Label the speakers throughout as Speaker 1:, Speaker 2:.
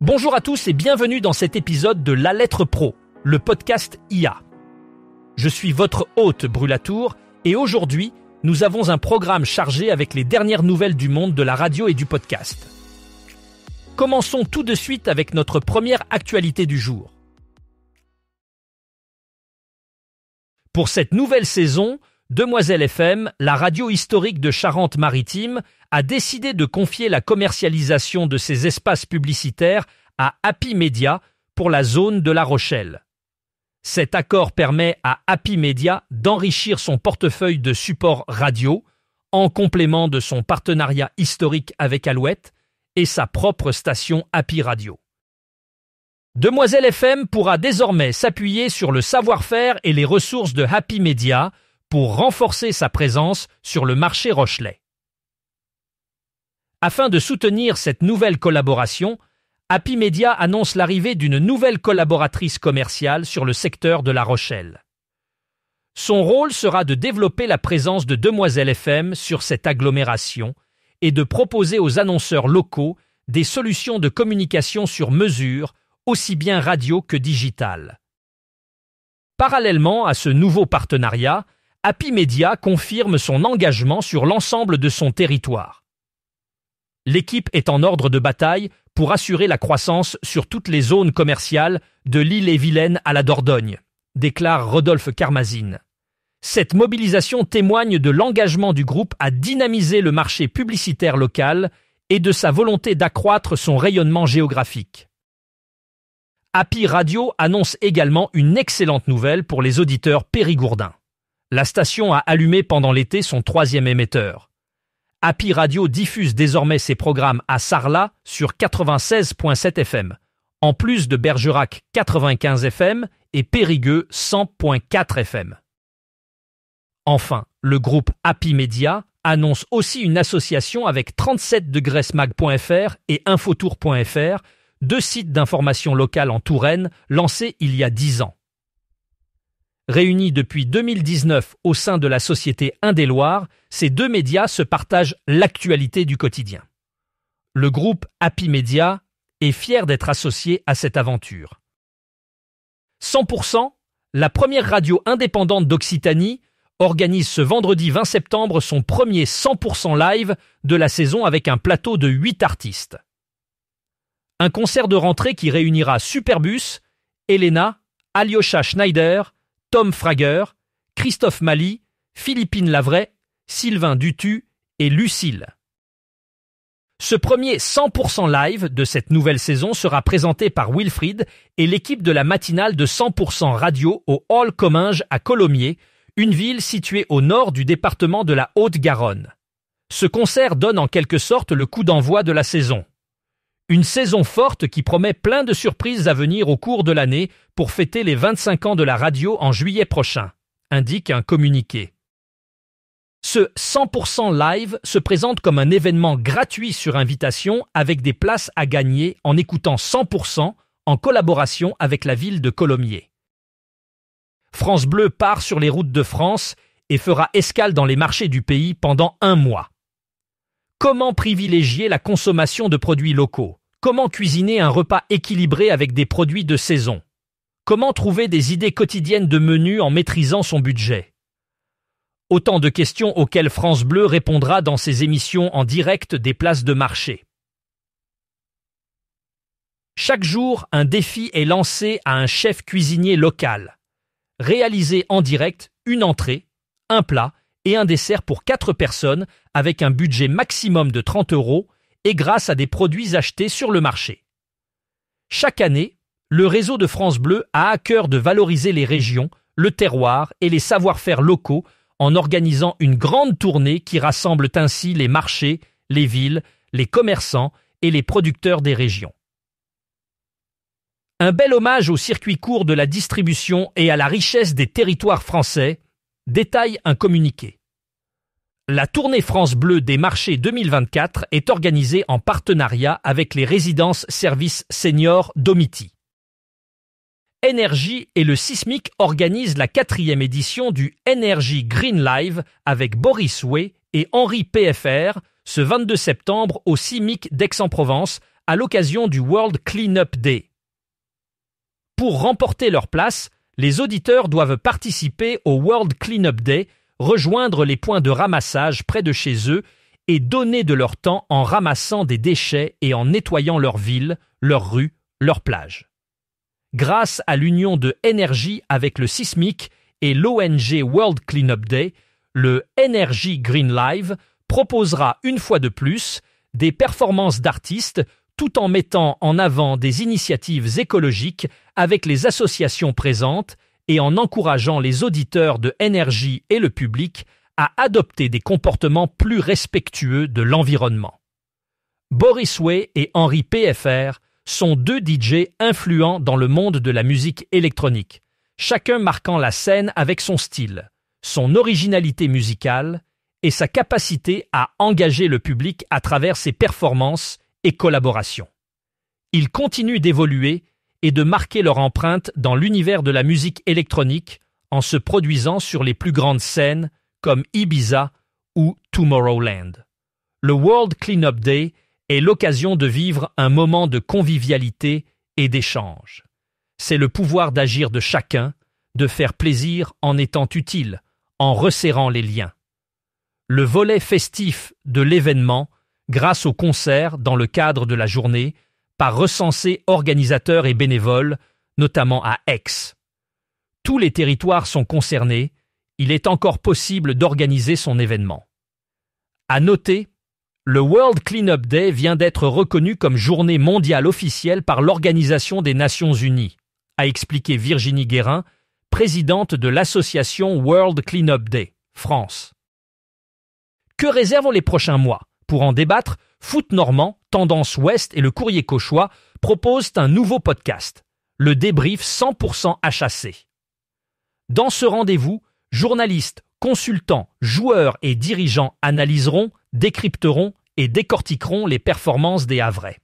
Speaker 1: Bonjour à tous et bienvenue dans cet épisode de La Lettre Pro, le podcast IA. Je suis votre hôte Brulatour et aujourd'hui, nous avons un programme chargé avec les dernières nouvelles du monde de la radio et du podcast. Commençons tout de suite avec notre première actualité du jour. Pour cette nouvelle saison, Demoiselle FM, la radio historique de Charente-Maritime, a décidé de confier la commercialisation de ses espaces publicitaires à Happy Media pour la zone de La Rochelle. Cet accord permet à Happy Media d'enrichir son portefeuille de supports radio en complément de son partenariat historique avec Alouette et sa propre station Happy Radio. Demoiselle FM pourra désormais s'appuyer sur le savoir-faire et les ressources de Happy Media pour renforcer sa présence sur le marché rochelais. Afin de soutenir cette nouvelle collaboration, Happy Media annonce l'arrivée d'une nouvelle collaboratrice commerciale sur le secteur de La Rochelle. Son rôle sera de développer la présence de Demoiselle FM sur cette agglomération et de proposer aux annonceurs locaux des solutions de communication sur mesure, aussi bien radio que digitale. Parallèlement à ce nouveau partenariat, Happy Media confirme son engagement sur l'ensemble de son territoire. L'équipe est en ordre de bataille pour assurer la croissance sur toutes les zones commerciales de l'Ille-et-Vilaine à la Dordogne, déclare Rodolphe Carmazine. Cette mobilisation témoigne de l'engagement du groupe à dynamiser le marché publicitaire local et de sa volonté d'accroître son rayonnement géographique. Happy Radio annonce également une excellente nouvelle pour les auditeurs périgourdins. La station a allumé pendant l'été son 3e émetteur. Happy Radio diffuse désormais ses programmes à Sarlat sur 96.7 FM, en plus de Bergerac 95 FM et Périgueux 100.4 FM. Enfin, le groupe Happy Media annonce aussi une association avec 37degresmag.fr et infotour.fr, deux sites d'information locale en Touraine lancés il y a 10 ans. Réunis depuis 2019 au sein de la société Indéloire, ces deux médias se partagent l'actualité du quotidien. Le groupe Happy Media est fier d'être associé à cette aventure. 100%, la première radio indépendante d'Occitanie, organise ce vendredi 20 septembre son premier 100% live de la saison avec un plateau de 8 artistes. Un concert de rentrée qui réunira Superbus, Elena, Alyosha Schneider, Tom Frager, Christophe Mali, Philippine Lavray, Sylvain Dutu et Lucille. Ce premier 100% live de cette nouvelle saison sera présenté par Wilfried et l'équipe de la matinale de 100% radio au Hall Comminges à Colomiers, une ville située au nord du département de la Haute-Garonne. Ce concert donne en quelque sorte le coup d'envoi de la saison. Une saison forte qui promet plein de surprises à venir au cours de l'année pour fêter les 25 ans de la radio en juillet prochain, indique un communiqué. Ce 100% live se présente comme un événement gratuit sur invitation avec des places à gagner en écoutant 100% en collaboration avec la ville de Colomiers. France Bleu part sur les routes de France et fera escale dans les marchés du pays pendant 1 mois. Comment privilégier la consommation de produits locaux? Comment cuisiner un repas équilibré avec des produits de saison? Comment trouver des idées quotidiennes de menus en maîtrisant son budget? Autant de questions auxquelles France Bleu répondra dans ses émissions en direct des places de marché. Chaque jour, un défi est lancé à un chef cuisinier local. Réaliser en direct une entrée, un plat et un dessert pour 4 personnes avec un budget maximum de 30 € et grâce à des produits achetés sur le marché. Chaque année, le réseau de France Bleu a à cœur de valoriser les régions, le terroir et les savoir-faire locaux en organisant une grande tournée qui rassemble ainsi les marchés, les villes, les commerçants et les producteurs des régions. Un bel hommage au circuit court de la distribution et à la richesse des territoires français, détaille un communiqué. La tournée France Bleu des marchés 2024 est organisée en partenariat avec les résidences services seniors Domiti. Énergie et le Sismic organisent la 4e édition du Energy Green Live avec Boris Way et Henri PFR ce 22 septembre au CIMIC d'Aix-en-Provence à l'occasion du World Cleanup Day. Pour remporter leur place, les auditeurs doivent participer au World Cleanup Day, rejoindre les points de ramassage près de chez eux et donner de leur temps en ramassant des déchets et en nettoyant leur ville, leurs rues, leurs plages. Grâce à l'union de Energy avec le Sismic et l'ONG World Cleanup Day, le Energy Green Live proposera une fois de plus des performances d'artistes tout en mettant en avant des initiatives écologiques avec les associations présentes et en encourageant les auditeurs de Energy et le public à adopter des comportements plus respectueux de l'environnement. Boris Way et Henri PFR sont deux DJ influents dans le monde de la musique électronique, chacun marquant la scène avec son style, son originalité musicale et sa capacité à engager le public à travers ses performances et collaborations. Ils continuent d'évoluer et de marquer leur empreinte dans l'univers de la musique électronique en se produisant sur les plus grandes scènes comme Ibiza ou Tomorrowland. Le World Cleanup Day est l'occasion de vivre un moment de convivialité et d'échange. C'est le pouvoir d'agir de chacun, de faire plaisir en étant utile, en resserrant les liens. Le volet festif de l'événement, grâce aux concerts dans le cadre de la journée, par recensés organisateurs et bénévoles, notamment à Aix. Tous les territoires sont concernés, il est encore possible d'organiser son événement. À noter, le World Cleanup Day vient d'être reconnu comme journée mondiale officielle par l'Organisation des Nations Unies, a expliqué Virginie Guérin, présidente de l'association World Cleanup Day, France. Que réservent les prochains mois? Pour en débattre, Foot Normand, Tendance Ouest et le Courrier Cauchois proposent un nouveau podcast, le débrief 100% HAC. Dans ce rendez-vous, journalistes, consultants, joueurs et dirigeants analyseront, décrypteront et décortiqueront les performances des Havrais.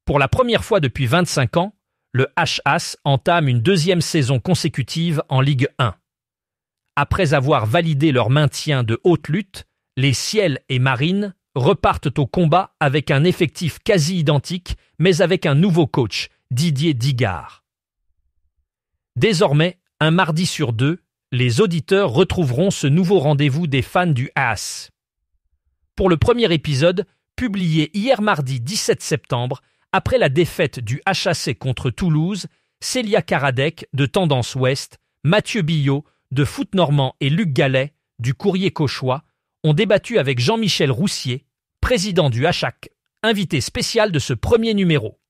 Speaker 1: Pour la première fois depuis 25 ans, le HAS entame une deuxième saison consécutive en Ligue 1. Après avoir validé leur maintien de haute lutte, les Ciels et Marines repartent au combat avec un effectif quasi identique, mais avec un nouveau coach, Didier Digard. Désormais, un mardi sur deux, les auditeurs retrouveront ce nouveau rendez-vous des fans du HAS. Pour le premier épisode, publié hier mardi 17 septembre, après la défaite du HAC contre Toulouse, Célia Karadec de Tendance Ouest, Mathieu Billot de Foot Normand et Luc Gallet du Courrier Cauchois ont débattu avec Jean-Michel Roussier, président du HAC, invité spécial de ce premier numéro.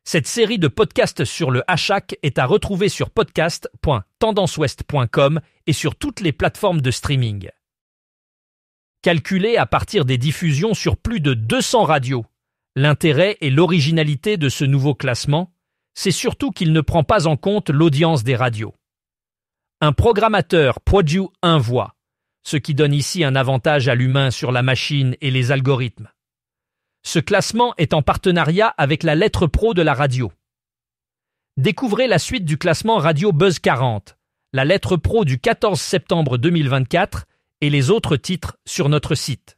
Speaker 1: Cette série de podcasts sur le HAC est à retrouver sur podcast.tendanceouest.com et sur toutes les plateformes de streaming. Calculé à partir des diffusions sur plus de 200 radios, l'intérêt et l'originalité de ce nouveau classement, c'est surtout qu'il ne prend pas en compte l'audience des radios. Un programmateur produit une voix, ce qui donne ici un avantage à l'humain sur la machine et les algorithmes. Ce classement est en partenariat avec la lettre pro de la radio. Découvrez la suite du classement Radio Buzz 40, la lettre pro du 14 septembre 2024 et les autres titres sur notre site.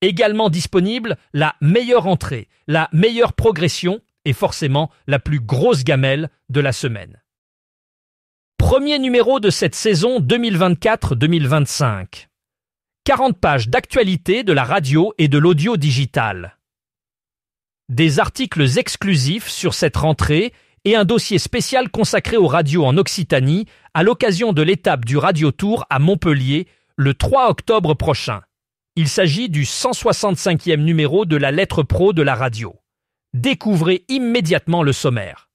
Speaker 1: Également disponible, la meilleure entrée, la meilleure progression et forcément la plus grosse gamelle de la semaine. Premier numéro de cette saison 2024-2025. 40 pages d'actualité de la radio et de l'audio digital. Des articles exclusifs sur cette rentrée et un dossier spécial consacré aux radios en Occitanie à l'occasion de l'étape du Radio Tour à Montpellier le 3 octobre prochain. Il s'agit du 165e numéro de la lettre pro de la radio. Découvrez immédiatement le sommaire.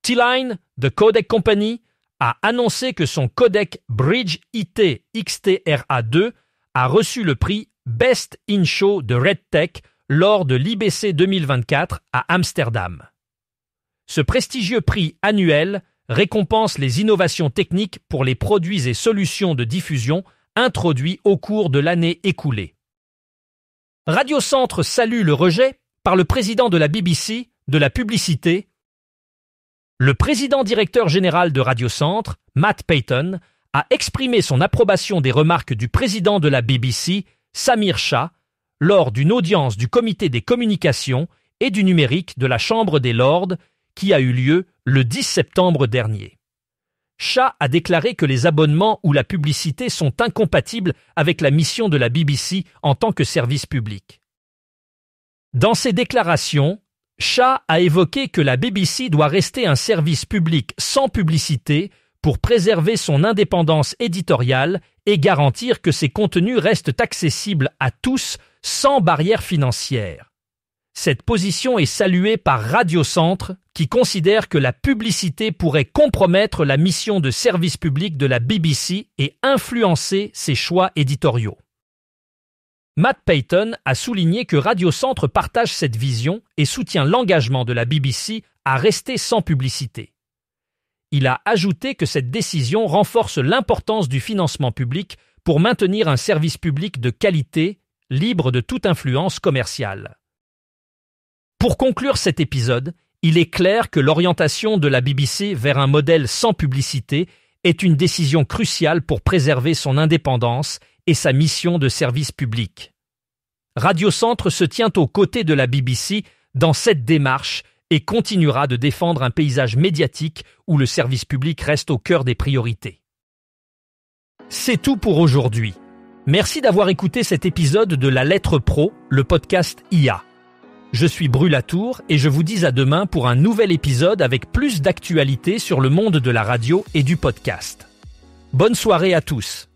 Speaker 1: T-Line, The Codec Company, a annoncé que son codec Bridge IT XTRA2 a reçu le prix Best in Show de RedTech lors de l'IBC 2024 à Amsterdam. Ce prestigieux prix annuel récompense les innovations techniques pour les produits et solutions de diffusion introduits au cours de l'année écoulée. Radio Centre salue le rejet, par le président de la BBC, de la publicité. Le président-directeur général de Radio Centre, Matt Payton, a exprimé son approbation des remarques du président de la BBC, Samir Shah, lors d'une audience du Comité des communications et du numérique de la Chambre des Lords qui a eu lieu le 10 septembre dernier. Shah a déclaré que les abonnements ou la publicité sont incompatibles avec la mission de la BBC en tant que service public. Dans ses déclarations, Shah a évoqué que la BBC doit rester un service public sans publicité pour préserver son indépendance éditoriale et garantir que ses contenus restent accessibles à tous sans barrière financière. Cette position est saluée par Radio Centre, qui considère que la publicité pourrait compromettre la mission de service public de la BBC et influencer ses choix éditoriaux. Matt Payton a souligné que Radio Centre partage cette vision et soutient l'engagement de la BBC à rester sans publicité. Il a ajouté que cette décision renforce l'importance du financement public pour maintenir un service public de qualité, libre de toute influence commerciale. Pour conclure cet épisode, il est clair que l'orientation de la BBC vers un modèle sans publicité est une décision cruciale pour préserver son indépendance et sa mission de service public. Radio Centre se tient aux côtés de la BBC dans cette démarche et continuera de défendre un paysage médiatique où le service public reste au cœur des priorités. C'est tout pour aujourd'hui. Merci d'avoir écouté cet épisode de La Lettre Pro, le podcast IA. Je suis Brulatour et je vous dis à demain pour un nouvel épisode avec plus d'actualités sur le monde de la radio et du podcast. Bonne soirée à tous.